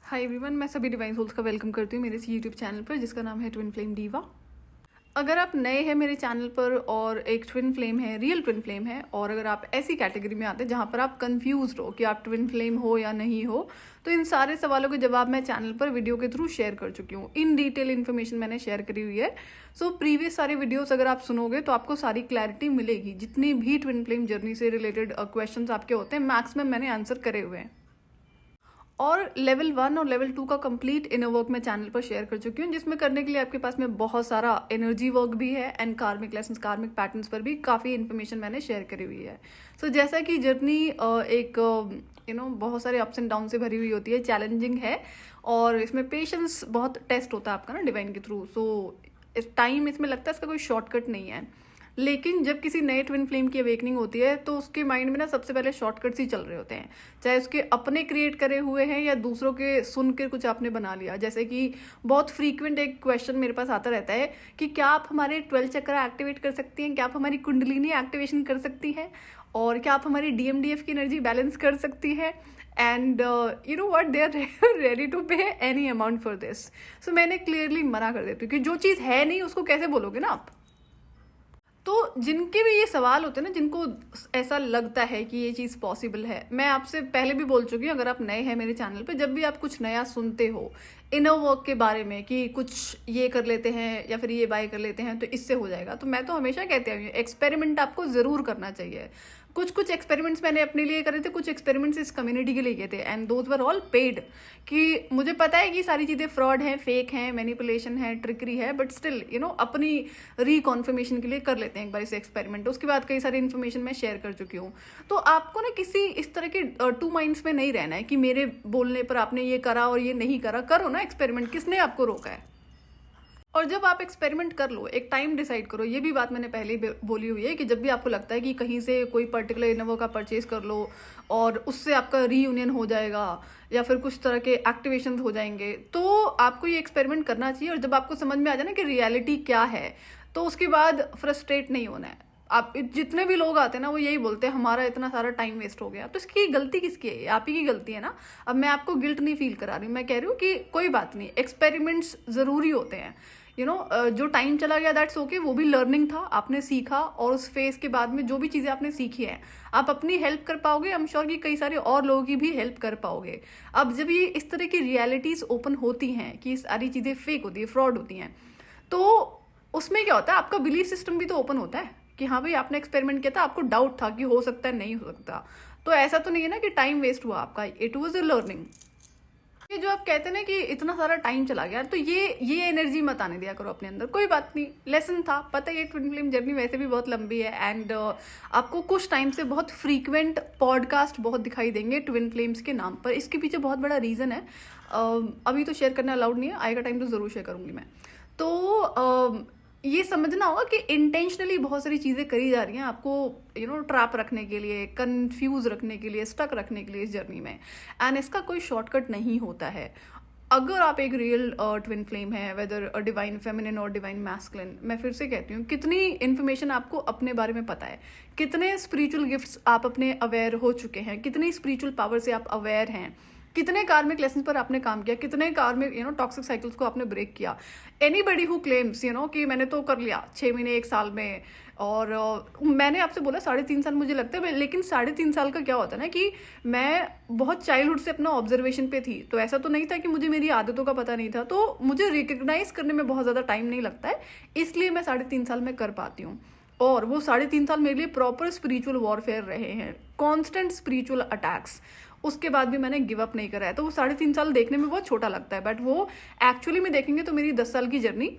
Hi everyone, मैं सभी divine souls का वेलकम करती हूँ मेरे इस यूट्यूब चैनल पर जिसका नाम है ट्विन फ्लेम डीवा। अगर आप नए हैं मेरे चैनल पर और एक ट्विन फ्लेम है, रियल ट्विन फ्लेम है, और अगर आप ऐसी कैटेगरी में आते हैं जहाँ पर आप कंफ्यूज हो कि आप ट्विन फ्लेम हो या नहीं हो, तो इन सारे सवालों के जवाब मैं चैनल पर वीडियो के थ्रू शेयर कर चुकी हूँ। इन डिटेल इन्फॉर्मेशन मैंने शेयर करी हुई है। सो प्रीवियस सारे वीडियोस अगर आप सुनोगे तो आपको सारी क्लैरिटी मिलेगी। जितनी भी ट्विन फ्लेम जर्नी से रिलेटेड क्वेश्चन आपके होते हैं, मैक्सिमम मैंने आंसर करे हुए हैं। और लेवल 1 और लेवल 2 का कंप्लीट इनर वर्क मैं चैनल पर शेयर कर चुकी हूँ, जिसमें करने के लिए आपके पास में बहुत सारा एनर्जी वर्क भी है एंड कार्मिक लेसन्स, कार्मिक पैटर्न्स पर भी काफ़ी इन्फॉर्मेशन मैंने शेयर करी हुई है। सो जैसा कि जर्नी एक बहुत सारे अप्स एंड डाउन से भरी हुई होती है, चैलेंजिंग है, और इसमें पेशेंस बहुत टेस्ट होता है आपका ना डिवाइन के थ्रू। सो इस टाइम इसमें लगता है इसका कोई शॉर्टकट नहीं है। लेकिन जब किसी नए ट्विन फ्लेम की अवेकनिंग होती है तो उसके माइंड में ना सबसे पहले शॉर्टकट्स ही चल रहे होते हैं, चाहे उसके अपने क्रिएट करे हुए हैं या दूसरों के सुन के कुछ आपने बना लिया। जैसे कि बहुत फ्रीक्वेंट एक क्वेश्चन मेरे पास आता रहता है कि क्या आप हमारे 12 चक्र एक्टिवेट कर सकती हैं, क्या आप हमारी कुंडलिनी एक्टिवेशन कर सकती हैं, और क्या आप हमारी DMDF की एनर्जी बैलेंस कर सकती है। And you know what, they are ready to pay any amount for this. So मैंने क्लियरली मना कर देती हूँ कि जो चीज़ है नहीं उसको कैसे बोलोगे ना आप। तो जिनके भी ये सवाल होते हैं ना, जिनको ऐसा लगता है कि ये चीज़ पॉसिबल है, मैं आपसे पहले भी बोल चुकी हूँ, अगर आप नए हैं मेरे चैनल पे, जब भी आप कुछ नया सुनते हो इनर वर्क के बारे में कि कुछ ये कर लेते हैं या फिर ये बाय कर लेते हैं तो इससे हो जाएगा, तो मैं तो हमेशा कहती हूँ एक्सपेरिमेंट आपको ज़रूर करना चाहिए। कुछ एक्सपेरिमेंट्स मैंने अपने लिए करे थे, कुछ एक्सपेरिमेंट्स इस कम्युनिटी के लिए किए थे, and those were all paid. कि मुझे पता है कि सारी चीज़ें फ्रॉड हैं, फेक हैं, मैनिपुलेशन है, ट्रिकरी है, बट स्टिल अपनी रिकॉन्फर्मेशन के लिए कर लेते हैं एक बार इसे एक्सपेरिमेंट। उसके बाद कई सारी इन्फॉर्मेशन मैं शेयर कर चुकी हूँ। तो आपको ना किसी इस तरह के टू माइंड्स में नहीं रहना है कि मेरे बोलने पर आपने ये करा और ये नहीं करा। करो ना एक्सपेरिमेंट, किसने आपको रोका है। और जब आप एक्सपेरिमेंट कर लो, एक टाइम डिसाइड करो। ये भी बात मैंने पहले ही बोली हुई है कि जब भी आपको लगता है कि कहीं से कोई पर्टिकुलर इनोवा का परचेज कर लो और उससे आपका रीयूनियन हो जाएगा या फिर कुछ तरह के एक्टिवेशन हो जाएंगे, तो आपको ये एक्सपेरिमेंट करना चाहिए। और जब आपको समझ में आ जाए ना कि रियलिटी क्या है, तो उसके बाद फ्रस्ट्रेट नहीं होना है। आप जितने भी लोग आते हैं ना, वो यही बोलते हैं हमारा इतना सारा टाइम वेस्ट हो गया। तो इसकी गलती किसकी है? आप ही की गलती है ना। अब मैं आपको गिल्ट नहीं फील करा रही हूँ, मैं कह रही हूँ कि कोई बात नहीं, एक्सपेरिमेंट्स ज़रूरी होते हैं। जो टाइम चला गया दैट्स ओके, वो भी लर्निंग था, आपने सीखा, और उस फेज के बाद में जो भी चीज़ें आपने सीखी है आप अपनी हेल्प कर पाओगे। आई एम श्योर कि कई सारे और लोगों की भी हेल्प कर पाओगे। अब जब ये इस तरह की रियलिटीज़ ओपन होती हैं कि सारी चीज़ें फेक होती है, फ्रॉड होती हैं, तो उसमें क्या होता है, आपका बिलीफ सिस्टम भी तो ओपन होता है कि हाँ भाई आपने एक्सपेरिमेंट किया था, आपको डाउट था कि हो सकता है, नहीं हो सकता। तो ऐसा तो नहीं है ना कि टाइम वेस्ट हुआ आपका, इट वॉज अ लर्निंग। ये जो आप कहते हैं ना कि इतना सारा टाइम चला गया, तो ये एनर्जी मत आने दिया करो अपने अंदर। कोई बात नहीं, लेसन था, पता है ये ट्विन फ्लेम जर्नी वैसे भी बहुत लंबी है। एंड आपको कुछ टाइम से बहुत फ्रीक्वेंट पॉडकास्ट बहुत दिखाई देंगे ट्विन फ्लेम्स के नाम पर। इसके पीछे बहुत बड़ा रीज़न है, अभी तो शेयर करना अलाउड नहीं है, आएगा टाइम तो ज़रूर शेयर करूँगी मैं। तो ये समझना होगा कि इंटेंशनली बहुत सारी चीज़ें करी जा रही हैं आपको ट्रैप रखने के लिए, कंफ्यूज रखने के लिए, स्टक रखने के लिए इस जर्नी में। एंड इसका कोई शॉर्टकट नहीं होता है। अगर आप एक रियल ट्विन फ्लेम है, वेदर डिवाइन फेमिनिन और डिवाइन मैस्कुलिन, मैं फिर से कहती हूँ, कितनी इन्फॉर्मेशन आपको अपने बारे में पता है, कितने स्पिरिचुअल गिफ्ट्स आप अपने अवेयर हो चुके हैं, कितनी स्पिरिचुअल पावर से आप अवेयर हैं, कितने कार्मिक लेसन पर आपने काम किया, कितने कार्मिक टॉक्सिक साइकिल्स को आपने ब्रेक किया। एनीबडी हु क्लेम्स कि मैंने तो कर लिया 6 महीने 1 साल में, और मैंने आपसे बोला 3.5 साल मुझे लगता है, लेकिन 3.5 साल का क्या होता है ना कि मैं बहुत चाइल्डहुड से अपना ऑब्जर्वेशन पे थी। तो ऐसा तो नहीं था कि मुझे मेरी आदतों का पता नहीं था, तो मुझे रिकग्नाइज करने में बहुत ज़्यादा टाइम नहीं लगता है, इसलिए मैं 3.5 साल में कर पाती हूँ। और वो 3.5 साल मेरे लिए प्रॉपर स्पिरिचुअल वॉरफेयर रहे हैं, कॉन्स्टेंट स्पिरिचुअल अटैक्स। उसके बाद भी मैंने गिव अप नहीं करा है। तो वो 3.5 साल देखने में बहुत छोटा लगता है, बट वो एक्चुअली में देखेंगे तो मेरी 10 साल की जर्नी,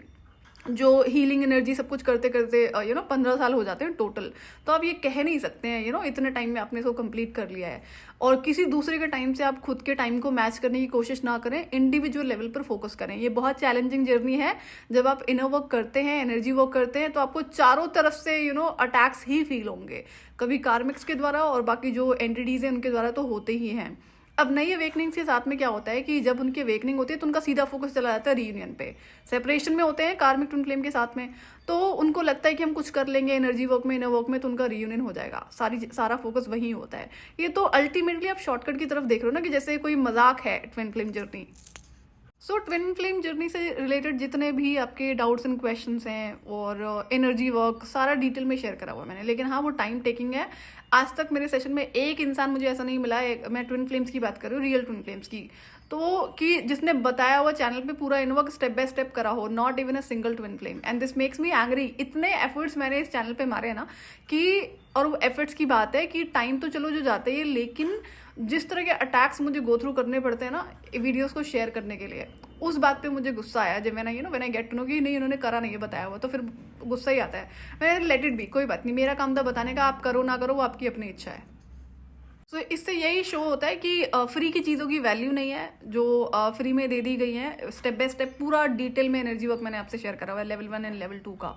जो हीलिंग एनर्जी सब कुछ करते करते 15 साल हो जाते हैं टोटल। तो आप ये कह नहीं सकते हैं इतने टाइम में आपने इसको कंप्लीट कर लिया है। और किसी दूसरे के टाइम से आप खुद के टाइम को मैच करने की कोशिश ना करें, इंडिविजुअल लेवल पर फोकस करें। ये बहुत चैलेंजिंग जर्नी है। जब आप इनर वर्क करते हैं, एनर्जी वर्क करते हैं, तो आपको चारों तरफ से अटैक्स ही फील होंगे, कभी कार्मिक्स के द्वारा और बाकी जो एंटिटीज हैं उनके द्वारा तो होते ही हैं। अब नई अवेकनिंग के साथ में क्या होता है कि जब उनकी अवेकनिंग होती है तो उनका सीधा फोकस चला जाता है रीयूनियन पे। सेपरेशन में होते हैं कार्मिक ट्विन फ्लेम के साथ में, तो उनको लगता है कि हम कुछ कर लेंगे एनर्जी वर्क में, इनर वर्क में, तो उनका रीयूनियन हो जाएगा, सारा फोकस वहीं होता है। ये तो अल्टीमेटली आप शॉर्टकट की तरफ देख रहे हो ना, कि जैसे कोई मजाक है ट्विन फ्लेम जर्नी। सो ट्विन फ्लेम जर्नी से रिलेटेड जितने भी आपके डाउट्स एंड क्वेश्चंस हैं और एनर्जी वर्क सारा डिटेल में शेयर करा हुआ है मैंने, लेकिन हाँ वो टाइम टेकिंग है। आज तक मेरे सेशन में एक इंसान मुझे ऐसा नहीं मिला है, मैं ट्विन फ्लेम्स की बात कर रही हूँ, रियल ट्विन फ्लेम्स की, तो कि जिसने बताया हुआ चैनल पे पूरा इनवर्क स्टेप बाय स्टेप करा हो, not even a single twin flame, and this makes me angry. इतने एफर्ट्स मैंने इस चैनल पे मारे हैं ना कि, और वो एफर्ट्स की बात है कि टाइम तो चलो जो जाते ही, लेकिन जिस तरह के अटैक्स मुझे गो थ्रू करने पड़ते हैं ना वीडियोस को शेयर करने के लिए, उस बात पे मुझे गुस्सा आया जब मैंने when I get to know कि नहीं उन्होंने करा नहीं है बताया हुआ, तो फिर गुस्सा ही आता है। मैंने लेट इट बी, कोई बात नहीं, मेरा काम था बताने का, आप करो ना करो वो आपकी अपनी इच्छा है। तो इससे यही शो होता है कि फ्री की चीज़ों की वैल्यू नहीं है, जो फ्री में दे दी गई है स्टेप बाय स्टेप पूरा डिटेल में एनर्जी वर्क मैंने आपसे शेयर करा हुआ है लेवल 1 एंड लेवल 2 का,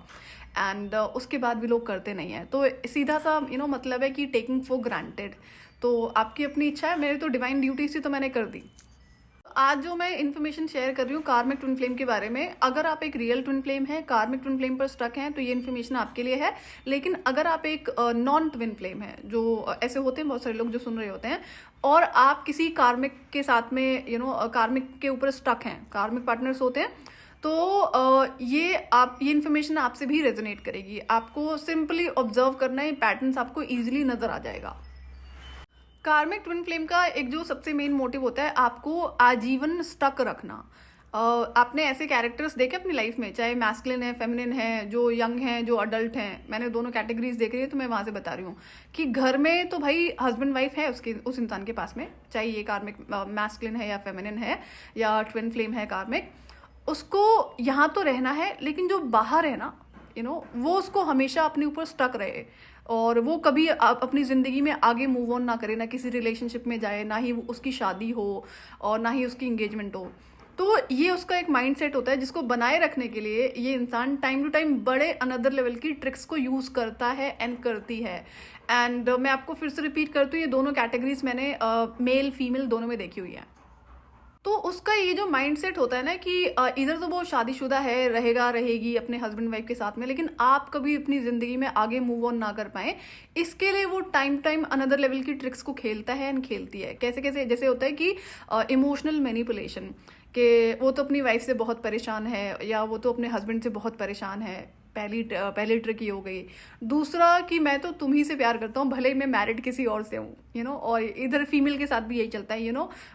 एंड उसके बाद भी लोग करते नहीं है। तो सीधा सा मतलब है कि टेकिंग फॉर ग्रांटेड, तो आपकी अपनी इच्छा है, मेरी तो डिवाइन ड्यूटी थी तो मैंने कर दी। आज जो मैं इन्फॉर्मेशन शेयर कर रही हूँ कार्मिक ट्विन फ्लेम के बारे में, अगर आप एक रियल ट्विन फ्लेम है, कार्मिक ट्विन फ्लेम पर स्टक हैं, तो ये इन्फॉर्मेशन आपके लिए है। लेकिन अगर आप एक नॉन ट्विन फ्लेम है, जो ऐसे होते हैं बहुत सारे लोग जो सुन रहे होते हैं, और आप किसी कार्मिक के साथ में कार्मिक के ऊपर स्टक हैं, कार्मिक पार्टनर्स होते हैं, तो ये इन्फॉर्मेशन आपसे भी रेजोनेट करेगी। आपको सिंपली ऑब्जर्व करना है, पैटर्न्स आपको ईजिली नजर आ जाएगा। कार्मिक ट्विन फ्लेम का एक जो सबसे मेन मोटिव होता है आपको आजीवन स्टक रखना। आपने ऐसे कैरेक्टर्स देखे अपनी लाइफ में, चाहे मैस्कुलिन है, फेमिनिन है, जो यंग हैं, जो अडल्ट हैं, मैंने दोनों कैटेगरीज देख रही है, तो मैं वहाँ से बता रही हूँ कि घर में तो भाई हस्बैंड वाइफ है उस इंसान के पास में, चाहे ये कार्मिक मैस्कुलिन है या फेमिनिन है या ट्विन फ्लेम है कार्मिक, उसको यहाँ तो रहना है, लेकिन जो बाहर है ना वो उसको हमेशा अपने ऊपर स्टक रहे, और वो कभी अपनी ज़िंदगी में आगे मूव ऑन ना करे, ना किसी रिलेशनशिप में जाए, ना ही उसकी शादी हो और ना ही उसकी इंगेजमेंट हो। तो ये उसका एक माइंड सेट होता है जिसको बनाए रखने के लिए ये इंसान टाइम टू टाइम बड़े अनदर लेवल की ट्रिक्स को यूज़ करता है एंड करती है। एंड मैं आपको फिर से रिपीट करती हूँ, ये दोनों कैटेगरीज मैंने मेल फीमेल दोनों में देखी हुई है। तो उसका ये जो माइंडसेट होता है ना कि इधर तो वो शादीशुदा है, रहेगी अपने हस्बैंड वाइफ के साथ में, लेकिन आप कभी अपनी ज़िंदगी में आगे मूव ऑन ना कर पाए, इसके लिए वो टाइम टाइम अनदर लेवल की ट्रिक्स को खेलता है एंड खेलती है। कैसे कैसे, जैसे होता है कि इमोशनल मैनिपुलेशन, कि वो तो अपनी वाइफ से बहुत परेशान है या वो तो अपने हस्बैंड से बहुत परेशान है, पहली ट्रिक ही हो गई। दूसरा कि मैं तो तुम ही से प्यार करता हूँ, भले ही मैं मैरिड किसी और से हूँ, और इधर फीमेल के साथ भी यही चलता है,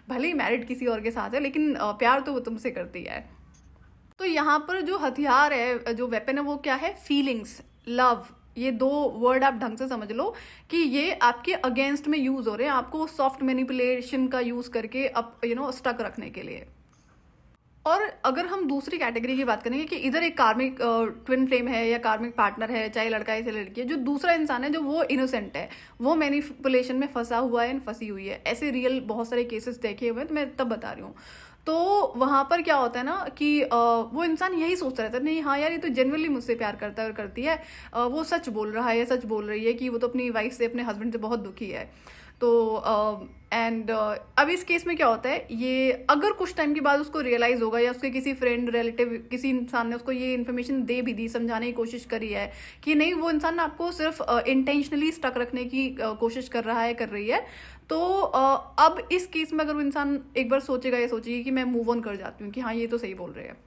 भले ही मैरिड किसी और के साथ है, लेकिन प्यार तो वो तुमसे करती है। तो यहाँ पर जो हथियार है, जो वेपन है, वो क्या है? Feelings, love. ये दो वर्ड आप ढंग से समझ लो कि ये आपके अगेंस्ट में यूज हो रहे हैं, आपको सॉफ्ट मैनिपुलेशन का यूज करके स्टक रखने के लिए। और अगर हम दूसरी कैटेगरी की बात करेंगे कि इधर एक कार्मिक ट्विन फ्लेम है या कार्मिक पार्टनर है, चाहे लड़का है चाहे लड़की है, जो दूसरा इंसान है जो वो इनोसेंट है, वो मैनिपुलेशन में फंसा हुआ है, फंसी हुई है, ऐसे रियल बहुत सारे केसेस देखे हुए हैं, तो मैं तब बता रही हूँ। तो वहाँ पर क्या होता है ना कि वो इंसान यही सोचता रहता है, नहीं हाँ यार ये तो जेन्युइनली मुझसे प्यार करता है और करती है, वो सच बोल रहा है या सच बोल रही है कि वो तो अपनी वाइफ से, अपने हस्बैंड से बहुत दुखी है। तो अब इस केस में क्या होता है, ये अगर कुछ टाइम के बाद उसको रियलाइज होगा या उसके किसी फ्रेंड रिलेटिव किसी इंसान ने उसको ये इन्फॉर्मेशन दे भी दी, समझाने की कोशिश करी है कि नहीं वो इंसान आपको सिर्फ इंटेंशनली स्टक रखने की कोशिश कर रहा है, कर रही है, तो अब इस केस में अगर वो इंसान एक बार सोचेगा या सोचेगी कि मैं मूव ऑन कर जाती हूँ कि हाँ ये तो सही बोल रहे हैं,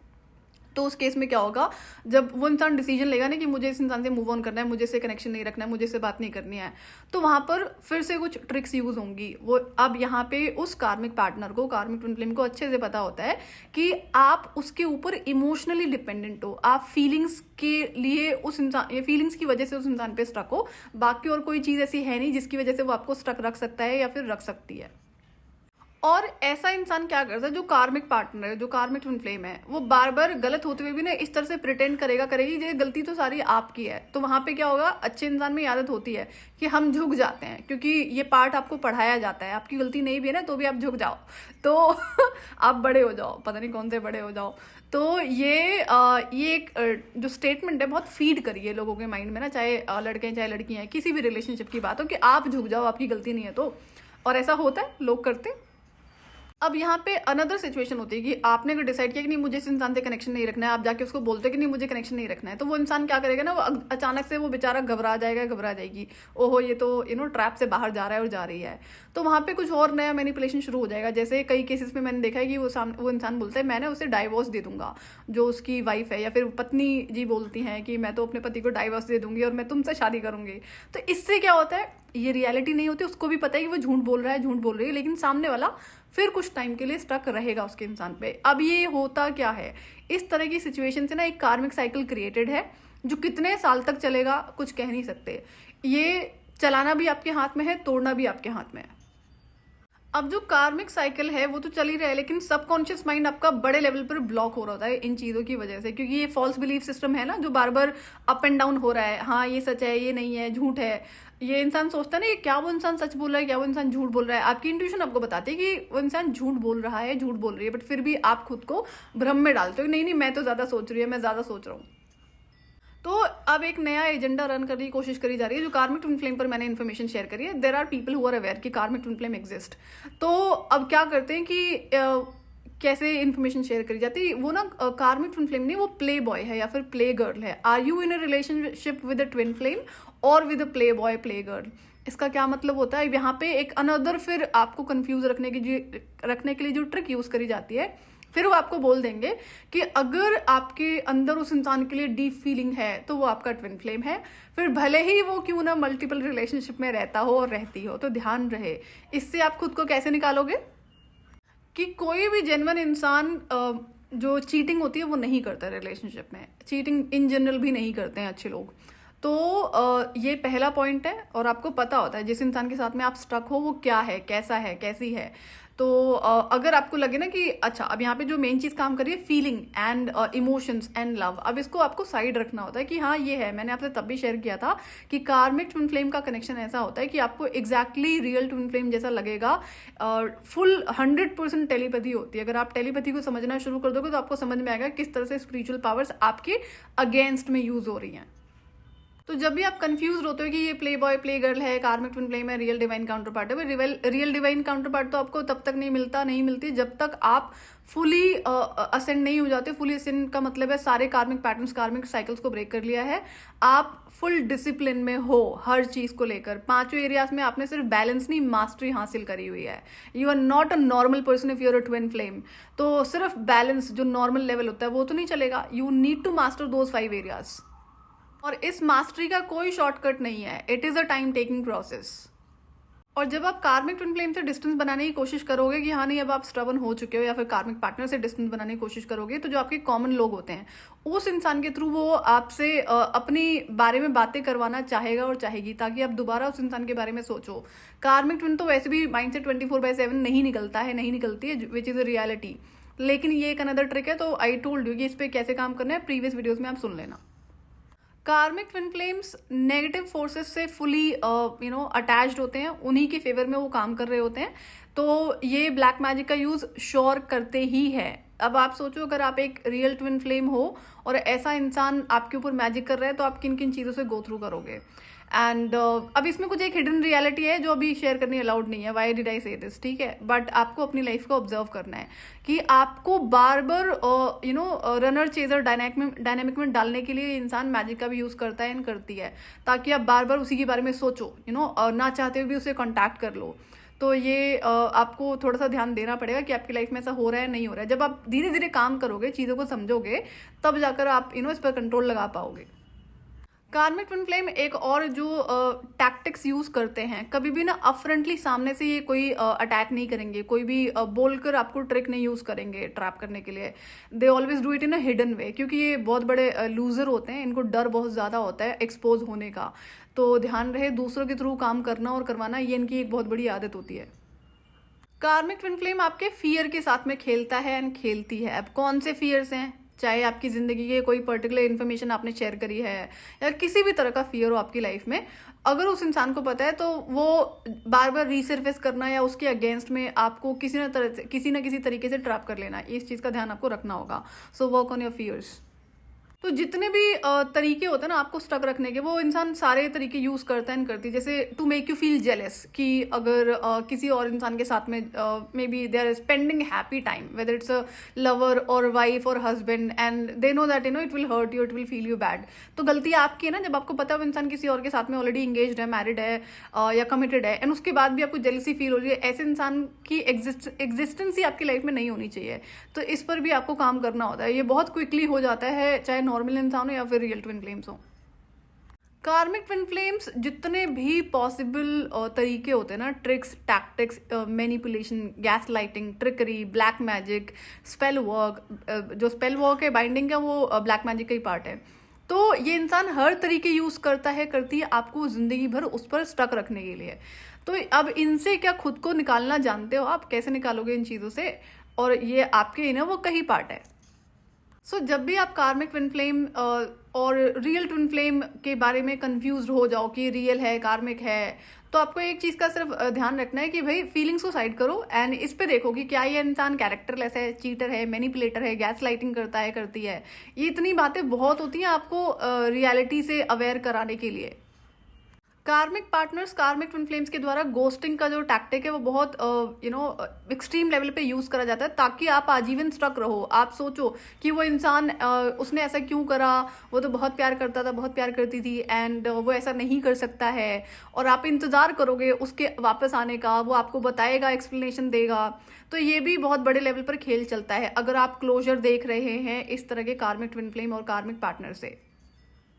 तो उस केस में क्या होगा, जब वो इंसान डिसीजन लेगा ना कि मुझे इस इंसान से मूव ऑन करना है, मुझे इससे कनेक्शन नहीं रखना है, मुझे इससे बात नहीं करनी है, तो वहाँ पर फिर से कुछ ट्रिक्स यूज होंगी। वो अब यहाँ पे उस कार्मिक पार्टनर को, कार्मिक ट्विन फ्लेम को अच्छे से पता होता है कि आप उसके ऊपर इमोशनली डिपेंडेंट हो, आप फीलिंग्स के लिए उस इंसान, ये फीलिंग्स की वजह से उस इंसान पे स्टक हो, बाकी और कोई चीज़ ऐसी है नहीं जिसकी वजह से वो आपको स्टक रख सकता है या फिर रख सकती है। और ऐसा इंसान क्या करता है, जो कार्मिक पार्टनर है, जो कार्मिक ट्विन फ्लेम है, वो बार बार गलत होते हुए भी ना इस तरह से प्रिटेंड करेगी ये गलती तो सारी आपकी है। तो वहां पे क्या होगा, अच्छे इंसान में आदत होती है कि हम झुक जाते हैं, क्योंकि ये पार्ट आपको पढ़ाया जाता है, आपकी गलती नहीं भी है ना तो भी आप झुक जाओ, तो आप बड़े हो जाओ, पता नहीं कौन से बड़े हो जाओ। तो ये एक जो स्टेटमेंट है बहुत फीड करी है लोगों के माइंड में ना, चाहे लड़के हैं चाहे लड़की हैं, किसी भी रिलेशनशिप की बात हो, कि आप झुक जाओ, आपकी गलती नहीं है तो। और ऐसा होता है, लोग करते हैं। अब यहाँ पे अनदर सिचुएशन होती है कि आपने अगर डिसाइड किया कि नहीं मुझे इस इंसान से कनेक्शन नहीं रखना है, आप जाके उसको बोलते हो कि नहीं मुझे कनेक्शन नहीं रखना है, तो वो इंसान क्या करेगा ना, वो अचानक से वो बेचारा घबरा जाएगा, घबरा जाएगी, ओहो ये तो ट्रैप से बाहर जा रहा है और जा रही है। तो वहाँ पे कुछ और नया मैनिपुलेशन शुरू हो जाएगा। जैसे कई केसेस में मैंने देखा है कि वो इंसान बोलता है मैं ना उसे डाइवोर्स दे दूंगा, जो उसकी वाइफ है, या फिर पत्नी जी बोलती हैं कि मैं तो अपने पति को डाइवोर्स दे दूंगी और मैं तुमसे शादी करूंगी। तो इससे क्या होता है, ये रियलिटी नहीं होती, उसको भी पता है कि वो झूठ बोल रहा है, झूठ बोल रही है, लेकिन सामने वाला फिर कुछ टाइम के लिए स्टक रहेगा उसके इंसान पे। अब ये होता क्या है, इस तरह की सिचुएशन से ना एक कार्मिक साइकिल क्रिएटेड है जो कितने साल तक चलेगा कुछ कह नहीं सकते। ये चलाना भी आपके हाथ में है, तोड़ना भी आपके हाथ में है। अब जो कार्मिक साइकिल है वो तो चल ही रहा है, लेकिन सबकॉन्शियस माइंड आपका बड़े लेवल पर ब्लॉक हो रहा होता है इन चीज़ों की वजह से, क्योंकि ये फॉल्स बिलीफ सिस्टम है ना जो बार बार अप एंड डाउन हो रहा है। हाँ ये सच है, ये नहीं है, झूठ है। ये इंसान सोचता है ना कि क्या वो इंसान सच बोल रहा है, क्या वो इंसान झूठ बोल रहा है। आपकी इंट्यूशन आपको बताती है कि वो इंसान झूठ बोल रहा है, झूठ बोल रही है, बट फिर भी आप खुद को भ्रम में डालते हो, नहीं नहीं मैं तो ज़्यादा सोच रही है, मैं ज़्यादा सोच रहा हूँ। तो अब एक नया एजेंडा रन करने की कोशिश करी जा रही है, जो कार्मिक ट्विन फ्लेम पर मैंने इन्फॉर्मेशन शेयर करी है। There are people who are aware कि कार्मिक ट्विन फ्लेम एग्जिस्ट। तो अब क्या करते हैं कि कैसे इन्फॉर्मेशन शेयर करी जाती है, वो ना कार्मिक ट्विन फ्लेम नहीं, वो प्ले बॉय है या फिर प्ले गर्ल है। Are you in a relationship with a twin flame और with a play boy play girl? इसका क्या मतलब होता है, यहाँ पे एक अनदर फिर आपको कंफ्यूज रखने के लिए जो ट्रिक यूज करी जाती है, फिर वो आपको बोल देंगे कि अगर आपके अंदर उस इंसान के लिए डीप फीलिंग है तो वो आपका ट्विन फ्लेम है, फिर भले ही वो क्यों ना मल्टीपल रिलेशनशिप में रहता हो और रहती हो। तो ध्यान रहे, इससे आप खुद को कैसे निकालोगे कि कोई भी जेन्युइन इंसान जो चीटिंग होती है वो नहीं करता रिलेशनशिप में। चीटिंग इन जनरल भी नहीं करते हैं अच्छे लोग। तो ये पहला पॉइंट है, और आपको पता होता है जिस इंसान के साथ में आप स्टक हो वो क्या है, कैसा है, कैसी है। तो अगर आपको लगे ना कि अच्छा अब यहाँ पे जो मेन चीज़ काम कर रही है feeling and emotions and love, अब इसको आपको साइड रखना होता है कि हाँ ये है। मैंने आपसे तब भी शेयर किया था कि कार्मिक ट्विन फ्लेम का कनेक्शन ऐसा होता है कि आपको एग्जैक्टली रियल ट्विन फ्लेम जैसा लगेगा। फुल 100% टेलीपैथी होती है। अगर आप टेलीपैथी को समझना शुरू कर दोगे तो आपको समझ में आएगा किस तरह से स्पिरिचुअल पावर्स आपके अगेंस्ट में यूज हो रही हैं। तो जब भी आप कंफ्यूज होते हो कि ये प्ले बॉय प्ले गर्ल है, कार्मिक ट्विन फ्लेम है, रियल डिवाइन काउंटर पार्ट है, रियल डिवाइन काउंटर पार्ट तो आपको तब तक नहीं मिलती जब तक आप फुली असेंड नहीं हो जाते। फुली असेंड का मतलब है सारे कार्मिक पैटर्न्स, कार्मिक साइकिल्स को ब्रेक कर लिया है, आप फुल डिसिप्लिन में हो हर चीज को लेकर। पांचों एरियाज में आपने सिर्फ बैलेंस नहीं मास्टरी हासिल करी हुई है। You are not a normal person if you are a twin flame. तो सिर्फ बैलेंस जो नॉर्मल लेवल होता है वो तो नहीं चलेगा, you need to master those 5 areas. और इस मास्टरी का कोई शॉर्टकट नहीं है, it is a time taking process. और जब आप कार्मिक ट्विन फ्लेम से डिस्टेंस बनाने की कोशिश करोगे कि हाँ नहीं अब आप स्टबर्न हो चुके हो, या फिर कार्मिक पार्टनर से डिस्टेंस बनाने की कोशिश करोगे, तो जो आपके कॉमन लोग होते हैं उस इंसान के थ्रू वो आपसे अपनी बारे में बातें करवाना चाहेगा और चाहेगी, ताकि आप दोबारा उस इंसान के बारे में सोचो। कार्मिक ट्विन तो वैसे भी माइंड से 24/7 नहीं निकलता है, नहीं निकलती है, विच इज़ अ रियलिटी। लेकिन ये एक अनदर ट्रिक है। तो आई टोल्ड यू कि इस पर कैसे काम करना है, प्रीवियस वीडियोज में आप सुन लेना। कार्मिक ट्विन फ्लेम्स नेगेटिव फोर्सेस से फुली अटैच्ड होते हैं, उन्हीं के फेवर में वो काम कर रहे होते हैं। तो ये ब्लैक मैजिक का यूज श्योर करते ही है। अब आप सोचो अगर आप एक रियल ट्विन फ्लेम हो और ऐसा इंसान आपके ऊपर मैजिक कर रहा है तो आप किन किन चीज़ों से गो थ्रू करोगे। एंड अब इसमें कुछ एक हिडन रियलिटी है जो अभी शेयर करनी अलाउड नहीं है, वाई डिड आई से दिस, ठीक है। बट आपको अपनी लाइफ को ऑब्जर्व करना है कि आपको बार बार रनर चेजर डायनेमिक में डालने के लिए इंसान मैजिक का भी यूज़ करता है एंड करती है, ताकि आप बार बार उसी के बारे में सोचो, ना चाहते हुए भी उसे कॉन्टैक्ट कर लो। तो ये आपको थोड़ा सा ध्यान देना पड़ेगा कि आपकी लाइफ में ऐसा हो रहा है नहीं हो रहा है। जब आप धीरे धीरे काम करोगे, चीज़ों को समझोगे, तब जाकर आप इस पर कंट्रोल लगा पाओगे। कार्मिक ट्विन फ्लेम एक और जो टैक्टिक्स यूज करते हैं, कभी भी ना अपफ्रंटली सामने से ये कोई अटैक नहीं करेंगे, कोई भी बोलकर आपको ट्रिक नहीं यूज करेंगे ट्रैप करने के लिए। They always do it in a hidden way, क्योंकि ये बहुत बड़े लूजर होते हैं, इनको डर बहुत ज्यादा होता है एक्सपोज होने का। तो ध्यान रहे, दूसरों के थ्रू काम करना और करवाना ये इनकी एक बहुत बड़ी आदत होती है। कार्मिक ट्विन फ्लेम आपके फियर के साथ में खेलता है एंड खेलती है। अब कौन से फियर्स हैं, चाहे आपकी ज़िंदगी के कोई पर्टिकुलर इन्फॉर्मेशन आपने शेयर करी है या किसी भी तरह का फियर हो आपकी लाइफ में, अगर उस इंसान को पता है तो वो बार बार रीसर्फेस करना या उसके अगेंस्ट में आपको किसी न किसी तरीके से ट्रैप कर लेना, इस चीज़ का ध्यान आपको रखना होगा। So work on your fears. तो जितने भी तरीके होते हैं ना आपको स्टक रखने के, वो इंसान सारे तरीके यूज़ करता है एंड करती है। जैसे to make you feel jealous, कि अगर किसी और इंसान के साथ में may be they are spending happy time, whether it's a lover और वाइफ और husband, and they know that it will hurt you, it will feel you bad. तो गलती आपकी है ना, जब आपको पता है वो इंसान किसी और के साथ में ऑलरेडी इंगेज्ड है, मैरिड है या कमिटेड है, एंड उसके बाद भी आपको जेलसी फील हो रही है। ऐसे इंसान की एग्जिस्टेंस ही आपकी लाइफ में नहीं होनी चाहिए। तो इस पर भी आपको काम करना होता है। ये बहुत क्विकली हो जाता है, चाहे नॉर्मल इंसान हो या फिर रियल ट्विन फ्लेम्स हो। कार्मिक ट्विन फ्लेम्स जितने भी पॉसिबल तरीके होते हैं ना, tricks, tactics, manipulation, gas lighting, trickery, black magic, spell work, जो स्पेल वर्क है बाइंडिंग का, वो ब्लैक मैजिक का ही पार्ट है। तो ये इंसान हर तरीके यूज करता है, करती है, आपको जिंदगी भर उस पर स्टक रखने के लिए। तो अब इनसे क्या खुद को निकालना जानते हो आप? कैसे निकालोगे इन चीज़ों से? और ये आपके इनर वर्क का ही पार्ट है। जब भी आप कार्मिक ट्विन फ्लेम और रियल ट्विन फ्लेम के बारे में कंफ्यूज हो जाओ कि रियल है, कार्मिक है, तो आपको एक चीज़ का सिर्फ ध्यान रखना है कि भाई फीलिंग्स को साइड करो एंड इस पे देखो कि क्या ये इंसान कैरेक्टरलेस है, चीटर है, मैनिपुलेटर है, गैस लाइटिंग करता है, करती है। ये इतनी बातें बहुत होती हैं आपको रियलिटी से अवेयर कराने के लिए। कार्मिक पार्टनर्स, कार्मिक ट्विन फ्लेम्स के द्वारा गोस्टिंग का जो टैक्टिक है वो बहुत एक्सट्रीम लेवल पे यूज करा जाता है, ताकि आप आजीवन स्टक रहो। आप सोचो कि वो इंसान उसने ऐसा क्यों करा, वो तो बहुत प्यार करता था, बहुत प्यार करती थी, एंड वो ऐसा नहीं कर सकता है, और आप इंतजार करोगे उसके वापस आने का, वो आपको बताएगा, एक्सप्लेनेशन देगा। तो ये भी बहुत बड़े लेवल पर खेल चलता है अगर आप क्लोजर देख रहे हैं इस तरह के कार्मिक ट्विन फ्लेम और कार्मिक पार्टनर से।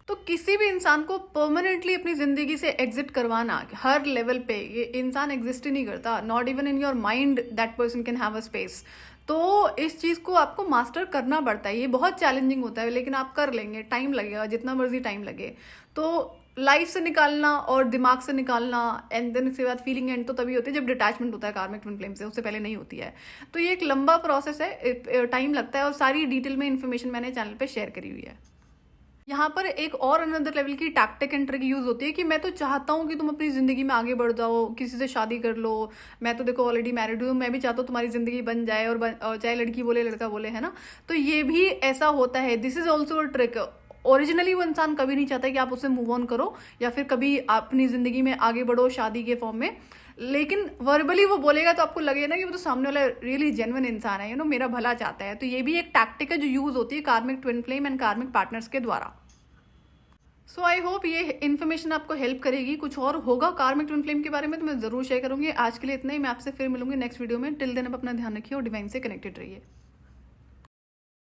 तो किसी भी इंसान को परमानेंटली अपनी जिंदगी से एग्जिट करवाना, हर लेवल पे ये इंसान एग्जिस्ट ही नहीं करता, not even in your mind that person can have a space. तो इस चीज़ को आपको मास्टर करना पड़ता है। ये बहुत चैलेंजिंग होता है, लेकिन आप कर लेंगे, टाइम लगेगा, जितना मर्जी टाइम लगे। तो लाइफ से निकालना और दिमाग से निकालना, एंड देन उसके बाद फीलिंग एंड तो तभी होती है जब डिटैचमेंट होता है कार्मिक ट्विन फ्लेम से, उससे पहले नहीं होती है। तो ये एक लंबा प्रोसेस है, टाइम लगता है, और सारी डिटेल में इन्फॉर्मेशन मैंने चैनल पर शेयर करी हुई है। यहाँ पर एक और अनदर लेवल की टैक्टिक एंड ट्रिक यूज होती है कि मैं तो चाहता हूँ कि तुम अपनी जिंदगी में आगे बढ़ जाओ, किसी से शादी कर लो, मैं तो देखो ऑलरेडी मैरिड हूँ, मैं भी चाहता हूँ तुम्हारी जिंदगी बन जाए, और चाहे लड़की बोले लड़का बोले, है ना। तो ये भी ऐसा होता है, this is also a trick. Originally वो इंसान कभी नहीं चाहता कि आप उससे मूव ऑन करो या फिर कभी अपनी जिंदगी में आगे बढ़ो शादी के फॉर्म में, लेकिन वर्बली वो बोलेगा तो आपको लगेगा ना कि वो तो सामने वाला रियली जेन्युइन इंसान है, मेरा भला चाहता है। तो ये भी एक टैक्टिक है जो यूज होती है कार्मिक ट्विन फ्लेम एंड कार्मिक पार्टनर्स के द्वारा। सो आई होप ये इन्फॉर्मेशन आपको हेल्प करेगी। कुछ और होगा कार्मिक ट्विन फ्लेम के बारे में तो मैं जरूर शेयर करूंगी। आज के लिए इतना ही, मैं आपसे फिर मिलूंगी नेक्स्ट वीडियो में। टिल देन आप अपना ध्यान रखिए और डिवाइन से कनेक्टेड रहिए।